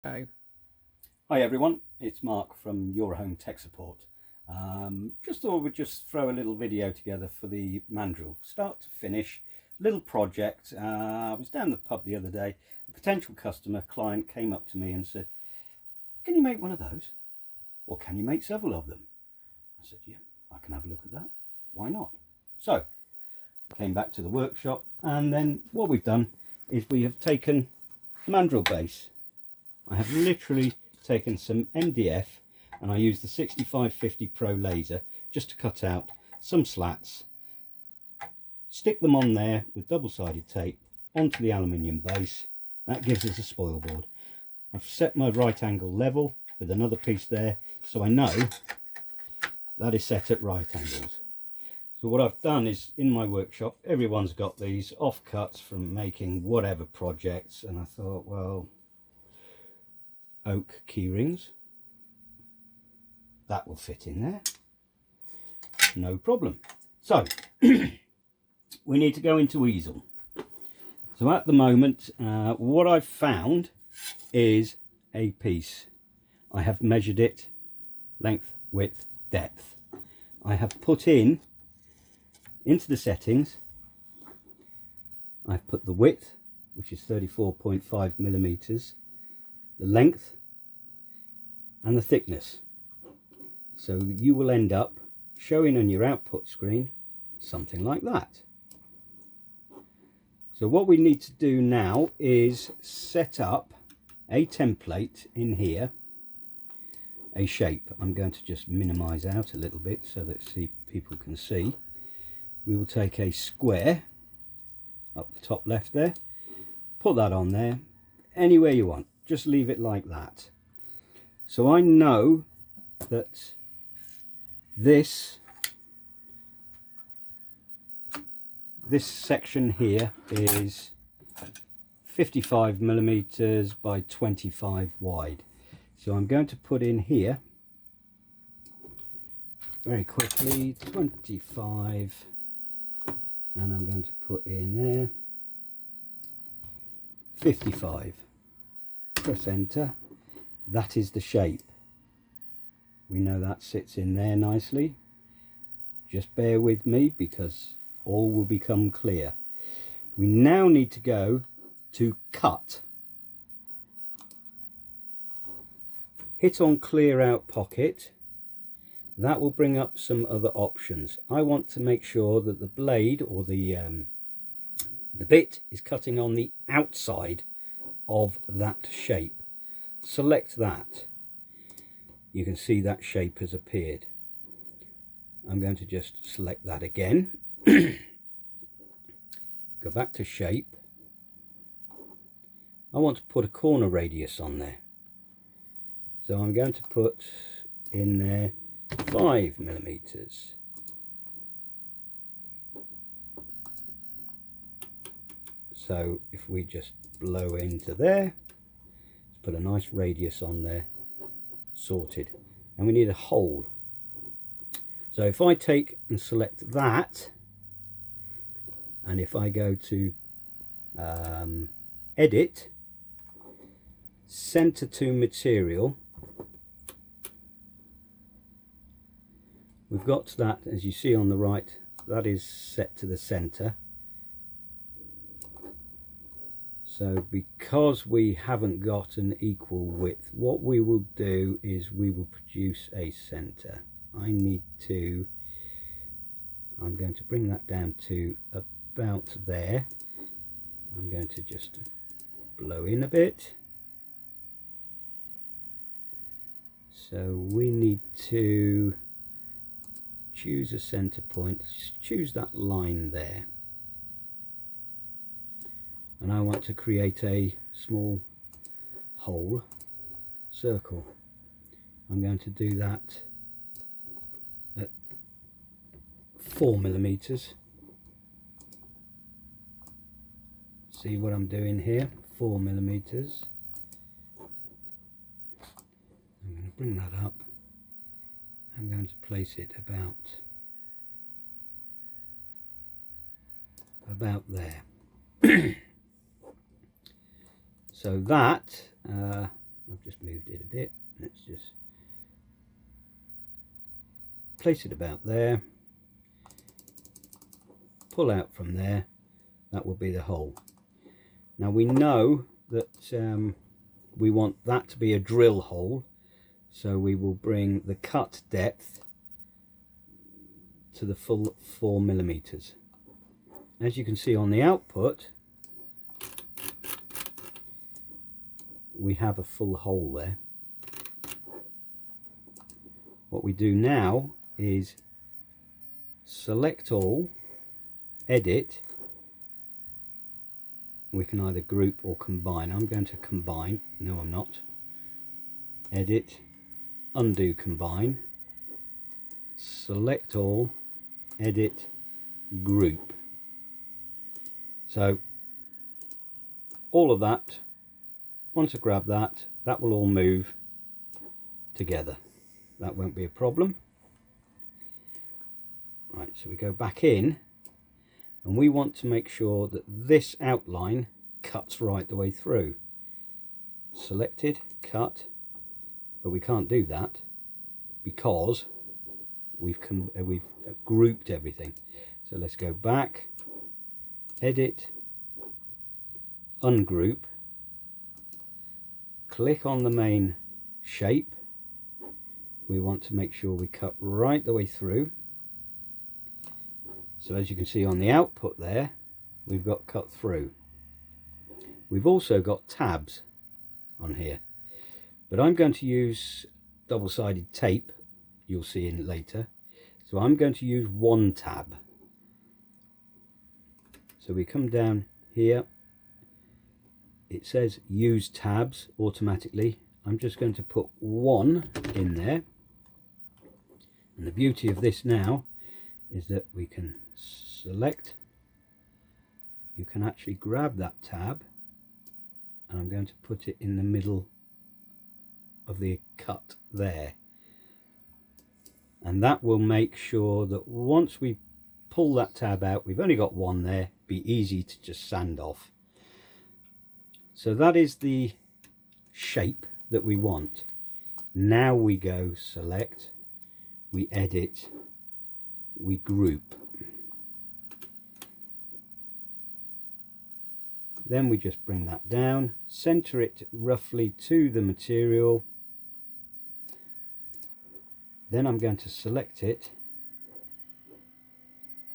Oh. Hi everyone, it's Mark from YoraHome Tech Support. Just thought we'd just throw a little video together for the mandrill, start to finish, little project. I was down the pub the other day, a potential customer client came up to me and said, "Can you make one of those? Or can you make several of them?" I said, "Yeah, I can have a look at that. Why not?" So I came back to the workshop, and then what we've done is we have taken mandrill base. I have literally taken some MDF and I used the 6550 Pro laser just to cut out some slats, stick them on there with double-sided tape onto the aluminium base. That gives us a spoil board. I've set my right angle level with another piece there, so I know that is set at right angles. So what I've done is, in my workshop, everyone's got these offcuts from making whatever projects, and I thought, well, oak key rings, that will fit in there, no problem. So we need to go into Easel. So at the moment, what I've found is a piece. I have measured it, length, width, depth. I have put into the settings, I've put the width, which is 34.5 millimeters, the length and the thickness, so you will end up showing on your output screen something like that. So what we need to do now is set up a template in here, a shape. I'm going to just minimize out a little bit so that people can see. We will take a square up the top left there, put that on there anywhere you want. Just leave it like that. So I know that this section here is 55 millimeters by 25 wide. So I'm going to put in here very quickly 25, and I'm going to put in there 55. Press enter. That is the shape. We know that sits in there nicely. Just bear with me because all will become clear. We now need to go to cut. Hit on clear out pocket. That will bring up some other options. I want to make sure that the blade or the bit is cutting on the outside of that shape. Select that. You can see that shape has appeared. I'm going to just select that again. Go back to shape. I want to put a corner radius on there, so I'm going to put in there 5 millimeters. So if we just blow into there, let's put a nice radius on there, sorted. And we need a hole. So if I take and select that, and if I go to edit, center to material, we've got that, as you see on the right, that is set to the center. So because we haven't got an equal width, what we will do is we will produce a center. I'm going to bring that down to about there. I'm going to just blow in a bit. So we need to choose a center point, choose that line there. And I want to create a small hole, circle. I'm going to do that at 4 millimeters. See what I'm doing here? 4 millimeters. I'm going to bring that up. I'm going to place it about there. So that I've just moved it a bit. Let's just place it about there, pull out from there. That will be the hole. Now we know that we want that to be a drill hole, so we will bring the cut depth to the full 4 millimeters. As you can see on the output, we have a full hole there. What we do now is select all, edit. We can either group or combine. I'm going to combine. No, I'm not. Edit, undo, combine, select all, edit, group. So all of that, once I grab that, that will all move together. That won't be a problem. Right, so we go back in, and we want to make sure that this outline cuts right the way through. Selected, cut, but we can't do that because we've grouped everything. So let's go back, edit, ungroup, click on the main shape. We want to make sure we cut right the way through. So as you can see on the output there, we've got cut through. We've also got tabs on here, but I'm going to use double-sided tape, you'll see in later. So I'm going to use one tab. So we come down here, it says use tabs automatically. I'm just going to put one in there, and the beauty of this now is that we can select, you can actually grab that tab, and I'm going to put it in the middle of the cut there, and that will make sure that once we pull that tab out, we've only got one there, be easy to just sand off. So that is the shape that we want. Now we go select, we edit, we group. Then we just bring that down, center it roughly to the material. Then I'm going to select it.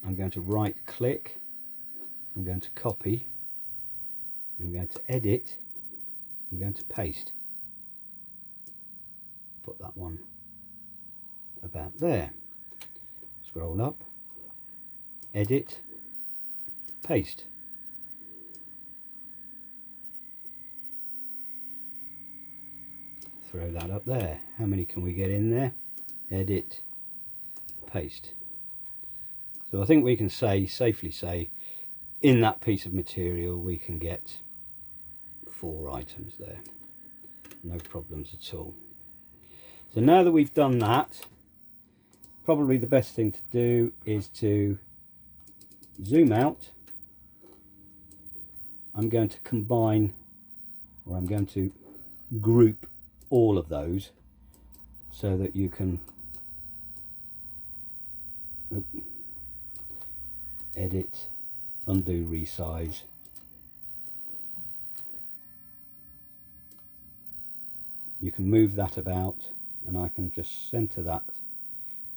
I'm going to right click. I'm going to copy. I'm going to edit. I'm going to paste. Put that one about there. Scroll up, edit, paste. Throw that up there. How many can we get in there? Edit, paste. So I think we can safely say, in that piece of material we can get 4 items there. No problems at all. So now that we've done that, probably the best thing to do is to zoom out. I'm going to combine, or I'm going to group all of those so that you can edit, undo, resize. You can move that about, and I can just center that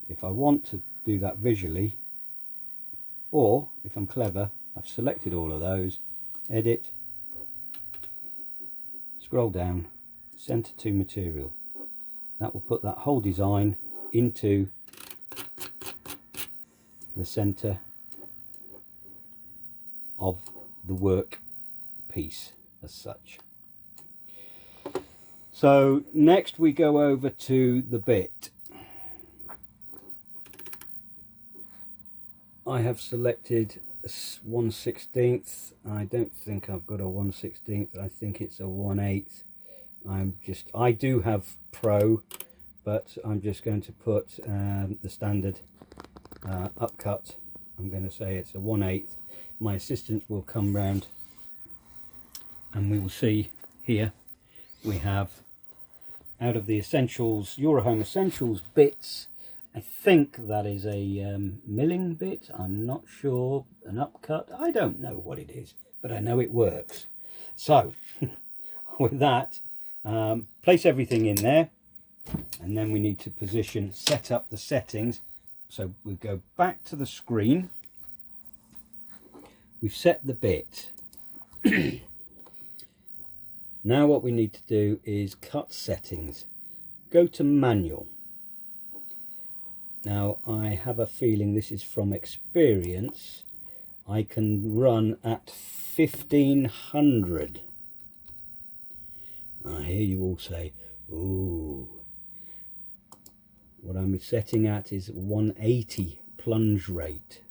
if I want to do that visually, or if I'm clever, I've selected all of those, edit, scroll down, center to material. That will put that whole design into the center of the work piece as such. So next we go over to the bit. I have selected a 1/16. I don't think I've got a 1/16. I think it's a 1/8. I do have Pro, but I'm just going to put the standard upcut. I'm going to say it's a 1/8. My assistant will come round and we will see here we have out of the Essentials, YoraHome Essentials bits. I think that is a milling bit, I'm not sure, an upcut, I don't know what it is, but I know it works. So with that, place everything in there, and then we need to position, set up the settings. So we go back to the screen, we've set the bit. Now what we need to do is cut settings, go to manual. Now I have a feeling, this is from experience, I can run at 1500. I hear you all say, ooh. What I'm setting at is 180 plunge rate.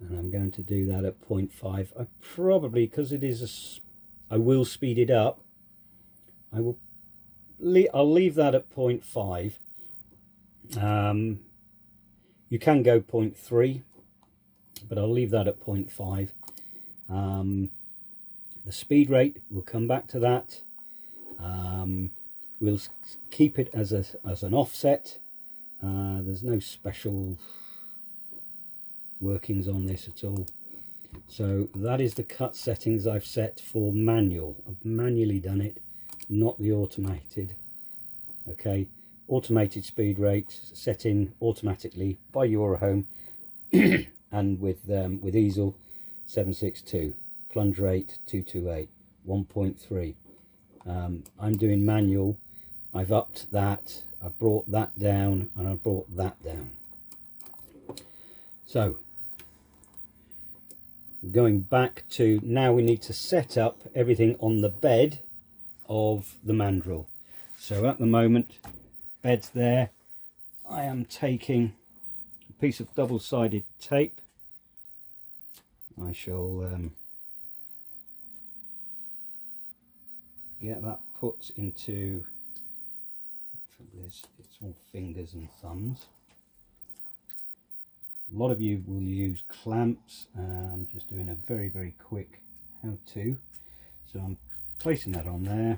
And I'm going to do that at 0.5. I probably, because it is I will speed it up. I'll leave that at 0.5. You can go 0.3, but I'll leave that at 0.5. The speed rate, we'll come back to that. We'll keep it as an offset. There's no special workings on this at all. So that is the cut settings I've set for manual. I've manually done it, not the automated. Okay, automated speed rate set in automatically by YoraHome and with Easel 762, plunge rate 228, 1.3. I'm doing manual. I've upped that, I brought that down, and I brought that down. So going back to, now we need to set up everything on the bed of the mandrel. So at the moment, bed's there. I am taking a piece of double-sided tape. I shall get that put into, the trouble is it's all fingers and thumbs. A lot of you will use clamps. I'm just doing a very quick how-to. So I'm placing that on there.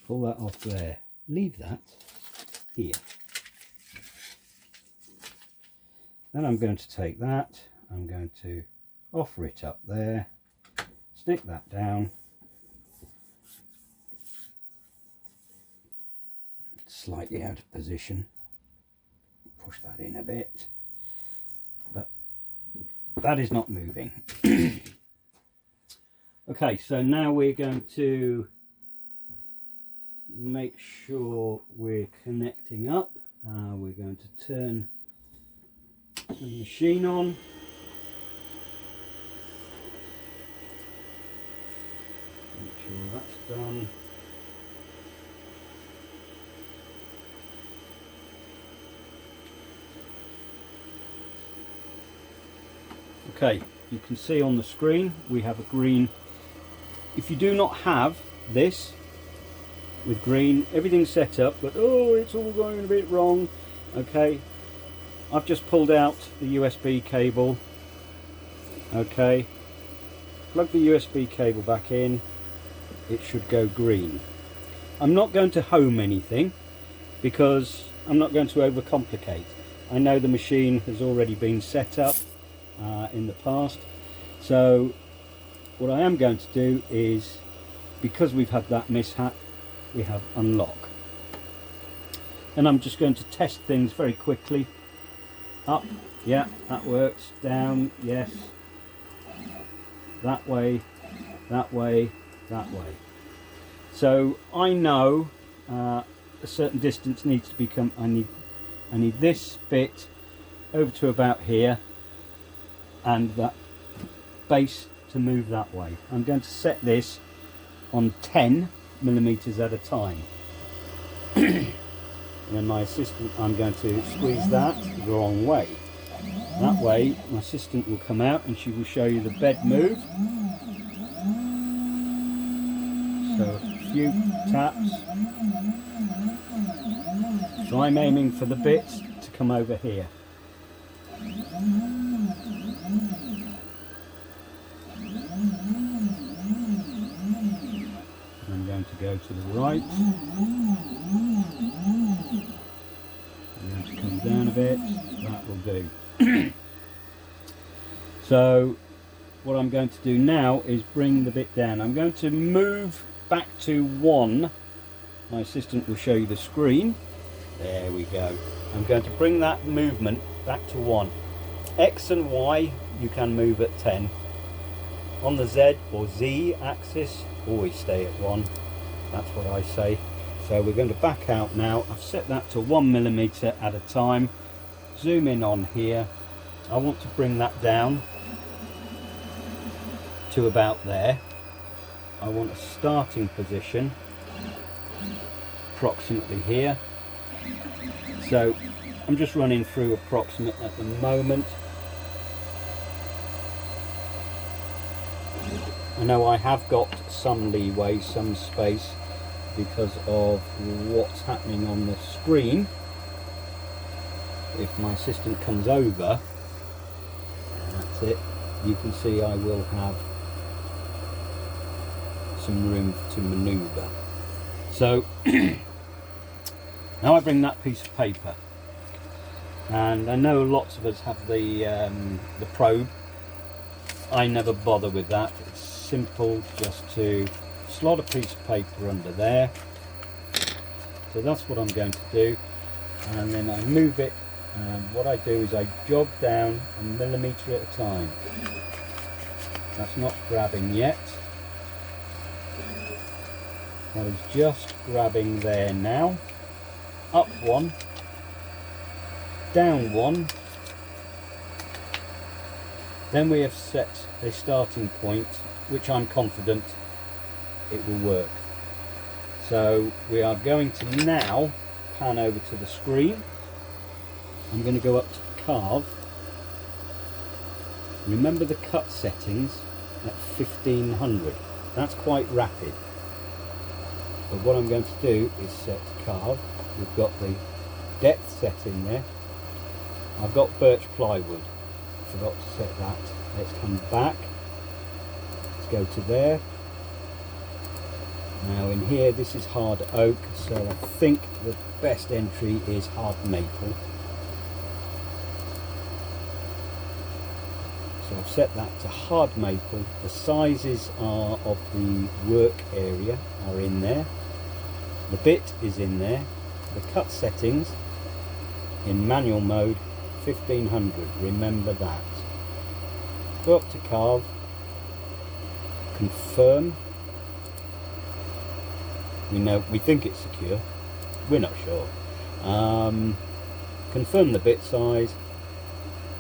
Pull that off there. Leave that here. Then I'm going to take that. I'm going to offer it up there. Stick that down, slightly out of position, push that in a bit, but that is not moving. Okay, so now we're going to make sure we're connecting up. We're going to turn the machine on. Make sure that's done. Okay, you can see on the screen we have a green. If you do not have this with green, everything's set up, but oh, it's all going a bit wrong. Okay, I've just pulled out the USB cable. Okay, plug the USB cable back in. It should go green. I'm not going to home anything because I'm not going to overcomplicate. I know the machine has already been set up in the past. So what I am going to do is, because we've had that mishap, we have unlock. And I'm just going to test things very quickly. Up, yeah, that works. Down, yes. That way, that way, that way. So I know a certain distance needs to become, I need this bit over to about here, and that base to move that way. I'm going to set this on 10mm at a time. And then my assistant, I'm going to squeeze that the wrong way. That way my assistant will come out and she will show you the bed move. So a few taps. So I'm aiming for the bit to come over here. I'm going to go to the right. I'm going to come down a bit. That will do. So what I'm going to do now is bring the bit down. I'm going to move back to 1. My assistant will show you the screen. There we go. I'm going to bring that movement back to 1. X and Y you can move at 10. On the Z or Z axis, always stay at 1. That's what I say. So we're going to back out now. I've set that to 1mm at a time. Zoom in on here. I want to bring that down to about there. I want a starting position approximately here. So I'm just running through approximate at the moment. I know I have got some leeway, some space because of what's happening on the screen. If my assistant comes over, that's it, you can see I will have some room to manoeuvre. So now I bring that piece of paper, and I know lots of us have the probe. I never bother with that. It's simple just to slot a piece of paper under there. So that's what I'm going to do, and then I move it, and what I do is I jog down a millimetre at a time. That's not grabbing yet. That is just grabbing there now. Up 1, down 1. Then we have set a starting point, which I'm confident it will work. So we are going to now pan over to the screen. I'm going to go up to carve. Remember the cut settings at 1500. That's quite rapid. But what I'm going to do is set carve. We've got the depth set in there. I've got birch plywood. Forgot to set that. Let's come back. Let's go to there. Now in here this is hard oak, so I think the best entry is hard maple. So I've set that to hard maple. The sizes are of the work area are in there. The bit is in there. The cut settings in manual mode 1500. Remember that. Go up to carve. Confirm. We think it's secure. We're not sure. Confirm the bit size.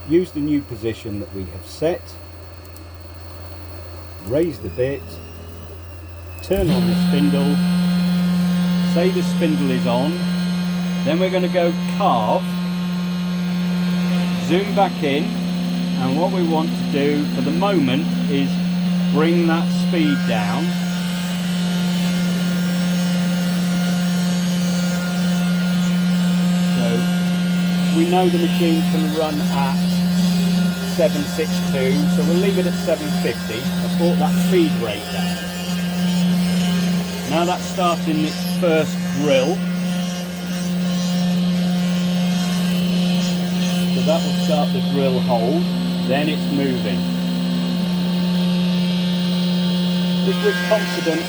Use the new position that we have set. Raise the bit. Turn on the spindle. Say the spindle is on. Then we're going to go carve. Zoom back in. And what we want to do for the moment is bring that speed down. So we know the machine can run at 762, so we'll leave it at 750. I've brought that feed rate down. Now that's starting its first drill. So that will start the drill hold, then it's moving. If we're confident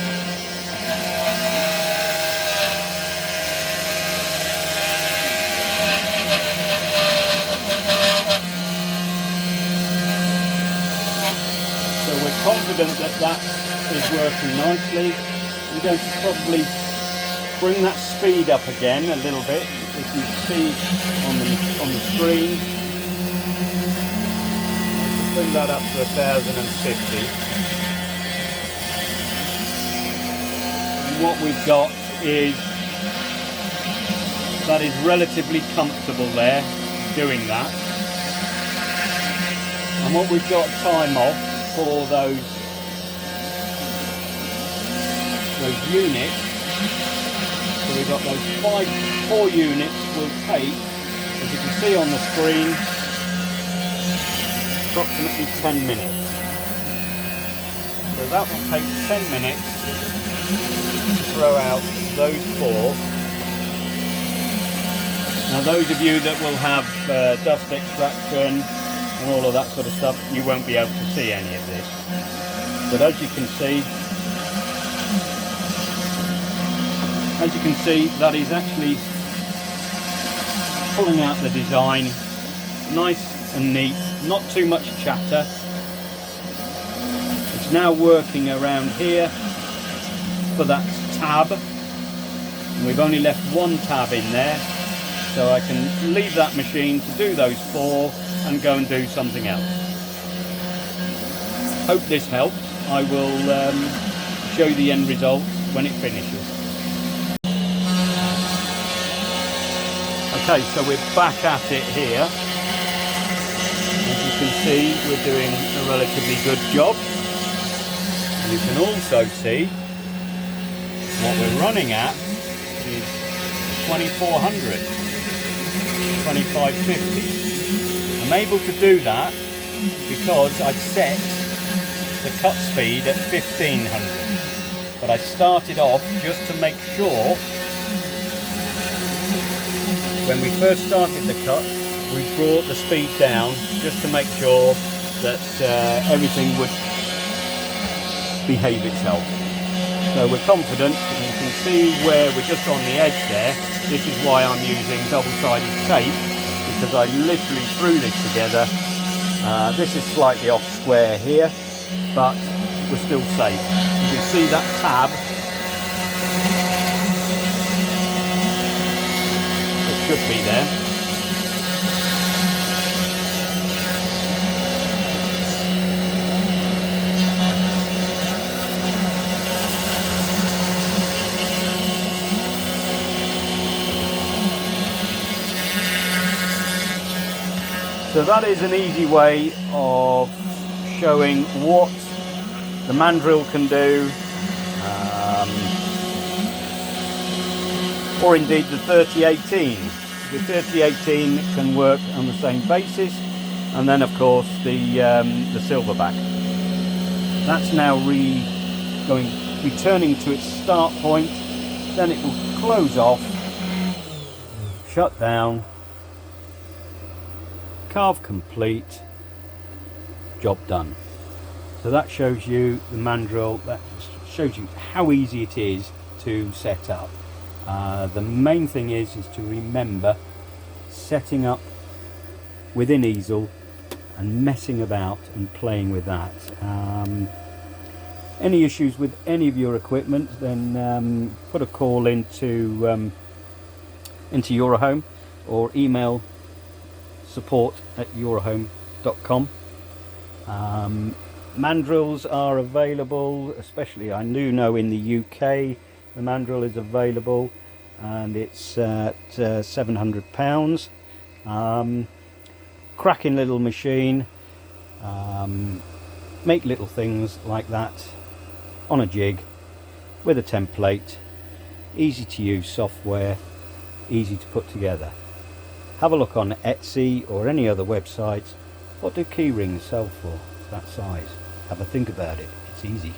that that is working nicely. We're going to probably bring that speed up again a little bit. If you see on the screen, bring that up to 1050. And what we've got is that is relatively comfortable there doing that. And what we've got time of for those units, so we've got those 4 units will take, as you can see on the screen, approximately 10 minutes. So that will take 10 minutes to throw out those 4. Now those of you that will have dust extraction and all of that sort of stuff, you won't be able to see any of this. But as you can see, that is actually pulling out the design nice and neat, not too much chatter. It's now working around here for that tab, and we've only left 1 tab in there, so I can leave that machine to do those 4 and go and do something else. Hope this helps. I will show you the end result when it finishes. Okay, so we're back at it here. As you can see, we're doing a relatively good job. You can also see what we're running at is 2400, 2550. I'm able to do that because I've set the cut speed at 1500. But I started off just to make sure. When we first started the cut, we brought the speed down just to make sure that everything would behave itself. So we're confident, and you can see where we're just on the edge there. This is why I'm using double-sided tape, because I literally threw this together. This is slightly off square here, but we're still safe. You can see that tab. Should be there. So that is an easy way of showing what the mandrill can do, or indeed the 3018. The 3018 can work on the same basis, and then of course the silverback. That's now returning to its start point. Then it will close off, shut down, carve complete, job done. So that shows you the mandrill. That shows you how easy it is to set up. The main thing is to remember setting up within Easel and messing about and playing with that. Any issues with any of your equipment, then put a call into YoraHome or email support@yorahome.com. Mandrills are available, especially I do know in the UK the mandrill is available, and it's at £700. Cracking little machine. Make little things like that on a jig with a template. Easy to use software, easy to put together. Have a look on Etsy or any other websites. What do key rings sell for that size? Have a think about it. It's easy.